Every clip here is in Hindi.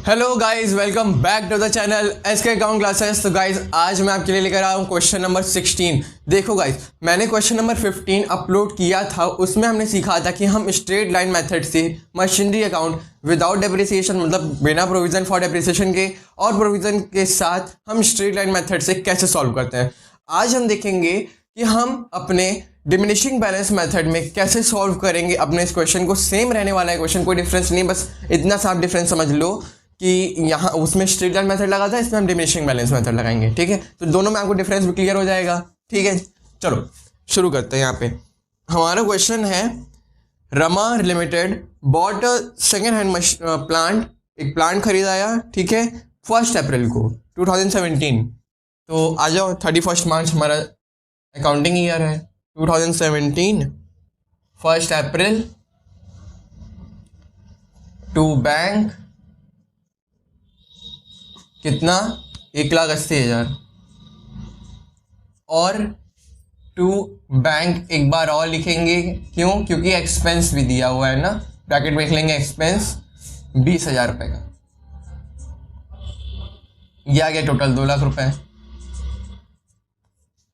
Hello guys, welcome back to the channel SK account classes. तो गाइस आज मैं आपके लिए लेकर आया हूँ क्वेश्चन नंबर 16। देखो गाइस, मैंने क्वेश्चन नंबर 15 अपलोड किया था, उसमें हमने सीखा था कि हम स्ट्रेट लाइन मेथड से मशीनरी अकाउंट विदाउट डेप्रिसिएशन, मतलब बिना प्रोविजन फॉर डेप्रिसिएशन के और प्रोविजन के साथ हम स्ट्रेट लाइन मेथड से कैसे सॉल्व करते हैं। आज हम देखेंगे कि हम अपने डिमिनिशिंग बैलेंस मेथड में कैसे सॉल्व करेंगे अपने इस क्वेश्चन को। सेम रहने वाला है क्वेश्चन, कोई डिफरेंस नहीं, बस इतना सा आप डिफरेंस समझ लो कि यहाँ उसमें स्ट्रेट लाइन मेथड लगा था, इसमें हम डिमिनिशिंग बैलेंस मेथड लगाएंगे। ठीक है, तो दोनों में आपको डिफरेंस भी क्लियर हो जाएगा। ठीक है, चलो शुरू करते हैं। यहाँ पे हमारा क्वेश्चन है, Rama limited bot second hand plant, एक प्लांट खरीदाया, ठीक है, 1 अप्रैल को 2017। तो आ जाओ, 31 मार्च हमारा अकाउंटिंग ईयर है, 2017 1 अप्रैल टू बैंक कितना, 1,80,000 और टू बैंक एक बार और लिखेंगे, क्यों? क्योंकि एक्सपेंस भी दिया हुआ है ना, ब्रैकेट में लिख लेंगे एक्सपेंस 20,000 रुपये का। यह आ गया टोटल 2 लाख रुपए।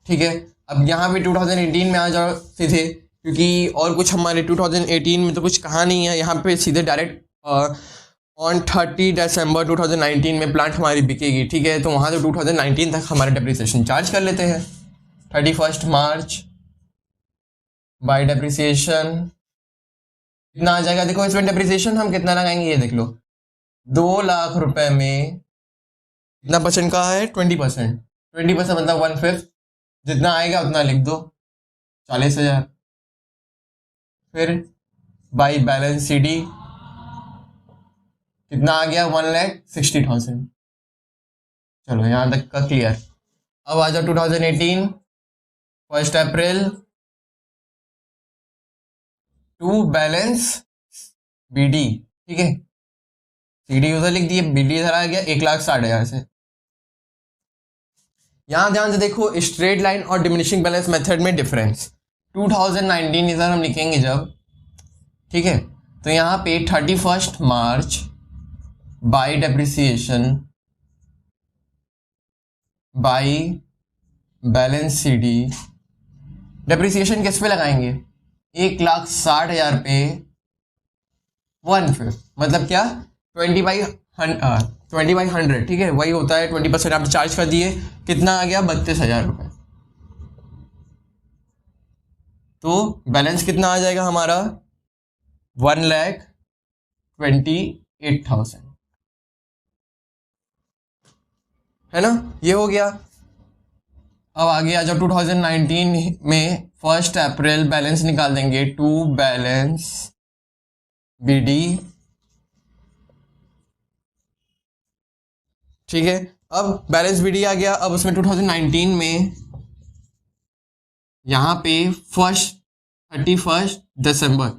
ठीक है, अब यहाँ पे 2018 में आ जाओ सीधे, क्योंकि और कुछ हमारे 2018 में तो कुछ कहा नहीं है, यहाँ पे सीधे डायरेक्ट ऑन 30 दिसंबर 2019 में प्लांट हमारी बिकेगी। ठीक है, तो वहाँ से 2019 तक हमारे डेप्रिसिएशन चार्ज कर लेते हैं। 31 मार्च बाय डेप्रिसिएशन कितना आ जाएगा? देखो इसमें डेप्रिसिएशन हम कितना लगाएंगे, ये देख लो, 2 लाख रुपए में कितना परसेंट का है? 20%। 20% मतलब 1/5, जितना आएगा उतना लिख दो, 40,000। फिर बाई बैलेंस सीडी कितना आ गया? 1,60,000। चलो यहाँ तक का क्लियर। अब आ जाओ 2018 1 अप्रैल टू बैलेंस बीडी। ठीक है, सीडी उधर लिख दिए, बीडी इधर आ गया 1,60,000 से। यहां ध्यान से देखो, स्ट्रेट लाइन और डिमिनिशिंग बैलेंस मेथड में डिफरेंस। 2019 इधर हम लिखेंगे जब, ठीक है, तो यहाँ पे 31 March by depreciation by balance CD. Depreciation किस पे लगाएंगे? 1,60,000 पे 1/5, मतलब क्या? 20/100। ठीक है, वही होता है, 20% आप चार्ज कर दिए, कितना आ गया? 32,000 रुपये। तो बैलेंस कितना आ जाएगा हमारा? 1,28,000, है ना? ये हो गया। अब आगे आ जाओ 2019 में 1 अप्रैल बैलेंस निकाल देंगे, टू बैलेंस बीडी। ठीक है, अब बैलेंस बीडी आ गया। अब उसमें 2019 में यहाँ पे 31 दिसंबर,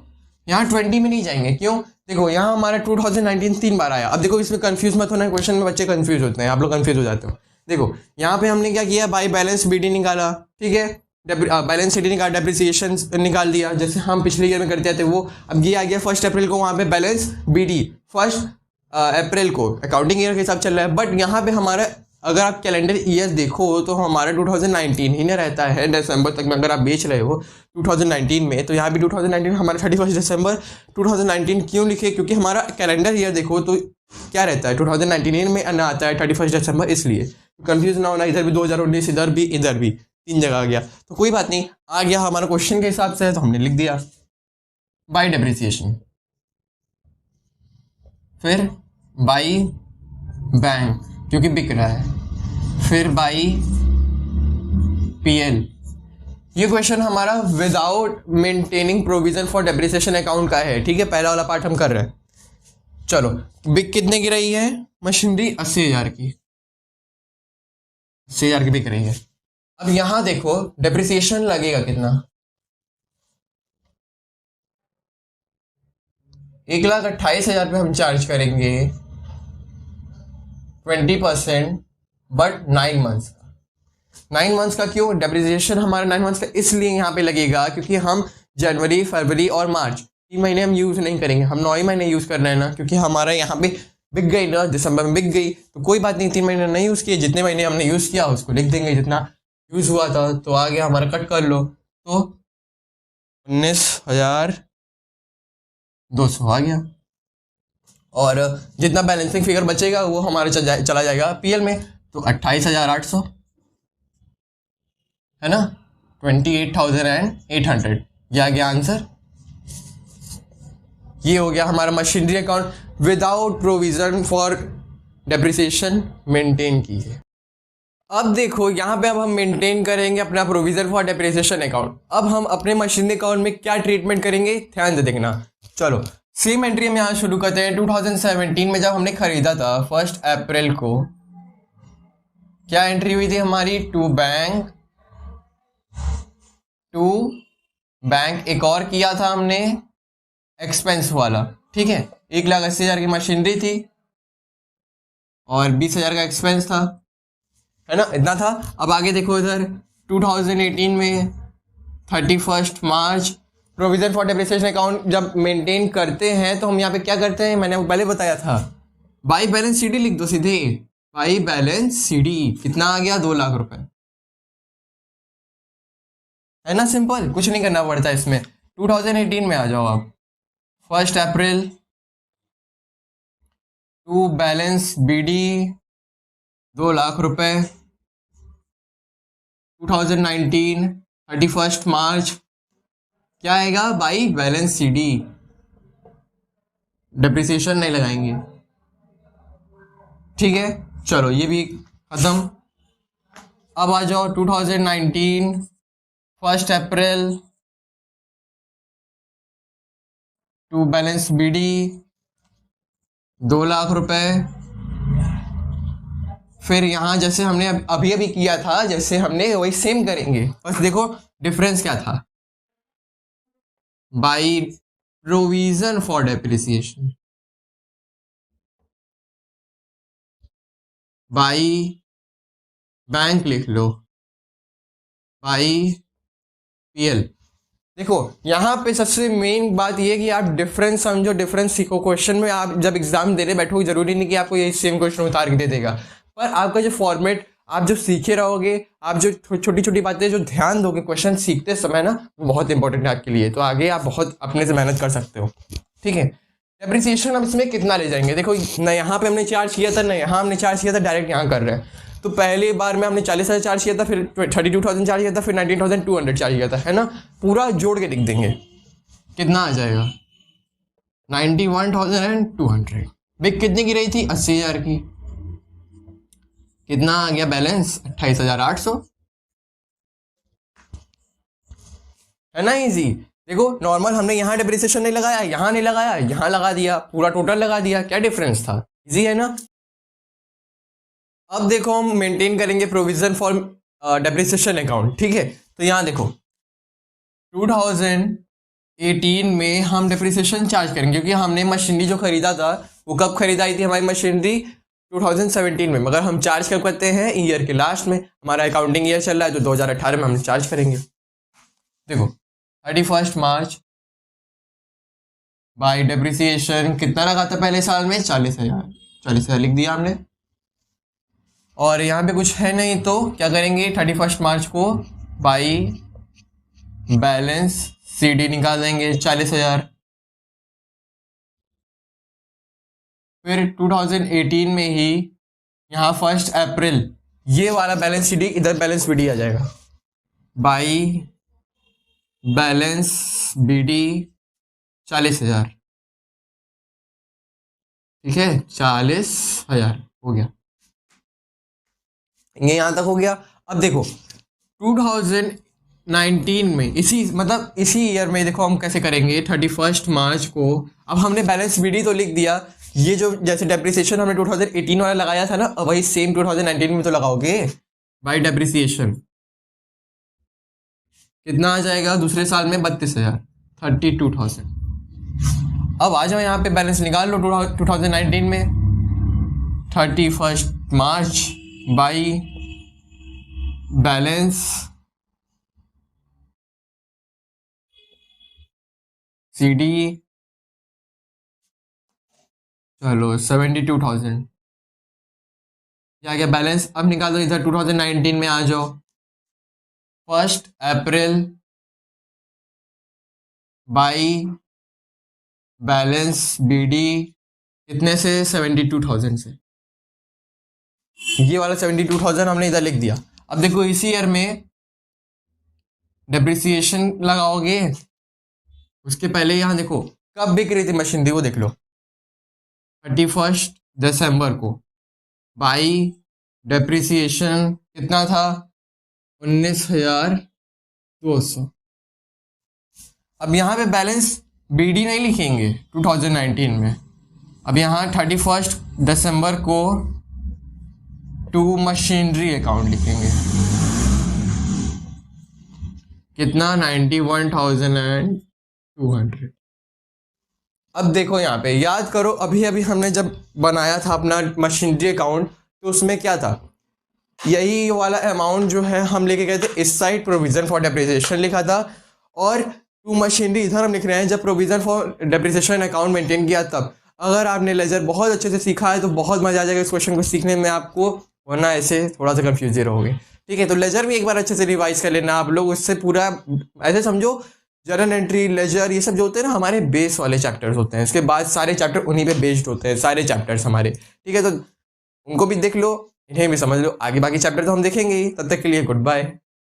यहाँ 20 में नहीं जाएंगे, क्यों? देखो यहाँ हमारा 2019 3 बार आया। अब देखो इसमें कंफ्यूज मत होना, क्वेश्चन में बच्चे कंफ्यूज होते हैं, आप लोग कंफ्यूज हो जाते हो। देखो यहाँ पे हमने क्या किया, बाई बैलेंस बीडी निकाला, ठीक है, बैलेंस सीडी निकाला, डेप्रिसिएशन निकाल दिया, जैसे हम पिछले ईयर में करते थे वो। अब ये आ गया 1 अप्रैल को, वहाँ पे बैलेंस बीडी 1 अप्रैल को अकाउंटिंग ईयर के हिसाब चल रहा है। बट यहाँ पे हमारा, अगर आप कैलेंडर ईयर देखो तो हमारा 2019 ही ना रहता है, दिसंबर तक में अगर आप बेच रहे हो 2019 में, तो यहाँ भी 2019 हमारा 31 दिसंबर 2019 क्यों लिखे? क्योंकि हमारा कैलेंडर ईयर देखो तो क्या रहता है, 2019 में आना आता है 31 दिसंबर, इसलिए कंफ्यूज ना होना। इधर भी 2019, इधर भी 3 जगह आ गया, तो कोई बात नहीं, आ गया हमारा क्वेश्चन के हिसाब से, तो हमने लिख दिया बाई डेप्रिसिएशन, फिर बाई बैंक क्योंकि बिक रहा है, फिर बाई पीएल। ये क्वेश्चन हमारा without maintaining provision for depreciation account का है। ठीक है, पहला वाला पार्ट हम कर रहे हैं। चलो, बिक कितने की रही है? मशीनरी 80,000 की, 80,000 की बिक रही है। अब यहां देखो डेप्रिसिएशन लगेगा कितना? 1,28,000 पे हम चार्ज करेंगे 20%, बट 9 मंथ्स का। 9 मंथ्स का क्यों? डेप्रिसिएशन हमारा 9 मंथ्स का इसलिए यहाँ पे लगेगा क्योंकि हम जनवरी, फरवरी और मार्च 3 महीने हम यूज़ नहीं करेंगे, हम 9 ही महीने यूज़ कर रहे हैं ना, क्योंकि हमारा यहाँ पे बिक गई ना, दिसंबर में बिक गई तो कोई बात नहीं, 3 महीने नहीं यूज़ किए, जितने महीने हमने यूज़ किया उसको लिख देंगे, जितना यूज़ हुआ था तो आ गया हमारा, कट कर लो तो 19,200 आ गया। और जितना बैलेंसिंग फिगर बचेगा वो हमारा चला जाएगा पीएल में, तो 28,800 है ना, 28,800, यह आ गया आंसर। ये हो गया हमारा machinery account without provision for depreciation maintain की है। अब देखो यहाँ पे अब हम मेंटेन करेंगे अपना प्रोविजन फॉर डेप्रिसिएशन अकाउंट। अब हम अपने मशीनरी अकाउंट में क्या ट्रीटमेंट करेंगे, ध्यान से देखना। चलो सेम एंट्री हम यहाँ शुरू करते हैं। 2017 में जब हमने खरीदा था 1 अप्रैल को, क्या एंट्री हुई थी हमारी, टू बैंक एक और किया था हमने एक्सपेंस वाला, ठीक है, 1,80,000 की मशीनरी थी और 20,000 का एक्सपेंस था, है ना, इतना था। अब आगे देखो इधर 2018 में 31 मार्च प्रोविजन फॉर डेप्रिसिएशन अकाउंट जब मेंटेन करते हैं तो हम यहाँ पे क्या करते हैं, मैंने पहले बताया था, बाई बैलेंस सीडी लिख दो सीधे, बाई बैलेंस सीडी कितना आ गया, 2 लाख रुपए, है ना, सिंपल, कुछ नहीं करना पड़ता इसमें। 2018 में आ जाओ आप, 1 अप्रैल टू बैलेंस बीडी 2 लाख रुपए, 2019 31 मार्च क्या आएगा, बाई बैलेंस सीडी, डेप्रिसिएशन नहीं लगाएंगे, ठीक है। चलो ये भी खत्म। अब आ जाओ 2019 1 अप्रैल टू बैलेंस बीडी 2 लाख रुपए। फिर यहाँ जैसे हमने अभी अभी किया था, जैसे हमने वही सेम करेंगे, बस देखो डिफरेंस क्या था, by provision for depreciation, by bank लिख लो, बाई पीएल। देखो यहाँ पे सबसे मेन बात ये कि आप डिफरेंस समझो, डिफरेंस सीखो। क्वेश्चन में आप जब एग्जाम देने बैठो जरूरी नहीं कि आपको यही सेम क्वेश्चन उतार के दे देगा, पर आपका जो फॉर्मेट आप जो सीखे रहोगे, आप जो छोटी छोटी बातें जो ध्यान दोगे क्वेश्चन सीखते समय ना, वो बहुत इंपॉर्टेंट है आपके लिए, तो आगे आप बहुत अपने से मेहनत कर सकते हो, ठीक है। डेप्रिसिएशन अब इसमें कितना ले जाएंगे, देखो ना यहाँ पे हमने चार्ज किया था ना यहाँ हमने चार्ज किया था, डायरेक्ट यहाँ कर रहे हैं। तो पहली बार में हमने 40,000 चार्ज किया था, फिर 32,000 चार्ज किया था, फिर 19,200 चार्ज किया था, है ना, पूरा जोड़ के लिख देंगे, कितना आ जाएगा 91,200। बिक कितने की रही थी, 80,000 की, कितना आ गया बैलेंस, 28,800, है ना, इजी। देखो नॉर्मल हमने यहाँ डेप्रिसिएशन नहीं लगाया, यहाँ नहीं लगाया, यहाँ लगा दिया, पूरा टोटल लगा दिया, क्या डिफरेंस था, इजी है ना। अब देखो हम मेंटेन करेंगे प्रोविजन फॉर डेप्रिसिएशन अकाउंट, ठीक है। तो यहाँ देखो 2018 में हम डेप्रिसिएशन चार्ज करेंगे, क्योंकि हमने मशीनरी जो खरीदा था वो कब खरीदाई थी हमारी मशीनरी, 2017 में, मगर हम चार्ज कब करते हैं, ईयर के लास्ट में, हमारा अकाउंटिंग ईयर चल रहा है तो 2018 में हम चार्ज करेंगे। देखो 31 मार्च बाई डेप्रिसिएशन कितना लगा था पहले साल में, 40,000, 40,000 लिख दिया हमने। और यहाँ पे कुछ है नहीं तो क्या करेंगे, 31 मार्च को बाई बैलेंस सीडी निकाल देंगे 40,000। फिर 2018 में ही यहाँ 1 अप्रैल ये वाला बैलेंस सीडी इधर बैलेंस बीडी आ जाएगा, बाई बैलेंस बीडी 40,000, ठीक है, 40,000 हो गया, ये यहाँ तक हो गया। अब देखो 2019 में इसी मतलब इसी ईयर में देखो हम कैसे करेंगे, 31 मार्च को अब हमने बैलेंस बीडी तो लिख दिया, ये जो जैसे डेप्रिसिएशन हमने 2018 वाला लगाया था ना, अब वही सेम 2019 में तो लगाओगे बाई डेप्रिसिएशन, कितना आ जाएगा दूसरे साल में, 32,000, 32,000। अब आ जाओ यहाँ पे बैलेंस निकाल लो 2019 में, 31 मार्च बाई बैलेंस सीडी चलो 72,000 क्या गया बैलेंस। अब निकाल दो इधर 2019 में आ जाओ। 1 अप्रैल बाई बैलेंस BD कितने से 72,000 से। ये वाला 72,000 हमने इधर लिख दिया। अब देखो इसी ईयर में डेप्रिसिएशन लगाओगे, उसके पहले यहाँ देखो कब बिक रही थी मशीनरी वो देख लो। 31 दिसंबर को बाई डेप्रिसिएशन कितना था 19,200। अब यहाँ पे बैलेंस BD नहीं लिखेंगे 2019 में। अब यहाँ 31 दिसंबर को टू मशीनरी अकाउंट लिखेंगे। कितना 91,200। अब देखो यहाँ पे याद करो अभी अभी हमने जब बनाया था अपना मशीनरी अकाउंट तो उसमें क्या था, यही वाला अमाउंट जो है हम लेके गए थे इस साइड प्रोविजन फॉर डेप्रिसिएशन लिखा था, और टू मशीनरी इधर हम लिख रहे हैं जब provision for depreciation account maintain किया तब। अगर आपने लेजर बहुत अच्छे से सीखा है तो बहुत मजा आ जाएगा इस क्वेश्चन को सीखने में आपको, वरना ऐसे थोड़ा सा कंफ्यूज रहोगे। ठीक है, तो लेजर भी एक बार अच्छे से रिवाइज कर लेना आप लोग, उससे पूरा ऐसे समझो जर्नल एंट्री लेजर ये सब जो होते हैं ना हमारे बेस वाले चैप्टर्स होते हैं, इसके बाद सारे चैप्टर उन्हीं पे बेस्ड होते हैं सारे चैप्टर्स हमारे। ठीक है, तो उनको भी देख लो, इन्हें भी समझ लो, आगे बाकी चैप्टर तो हम देखेंगे ही। तब तक के लिए गुड बाय।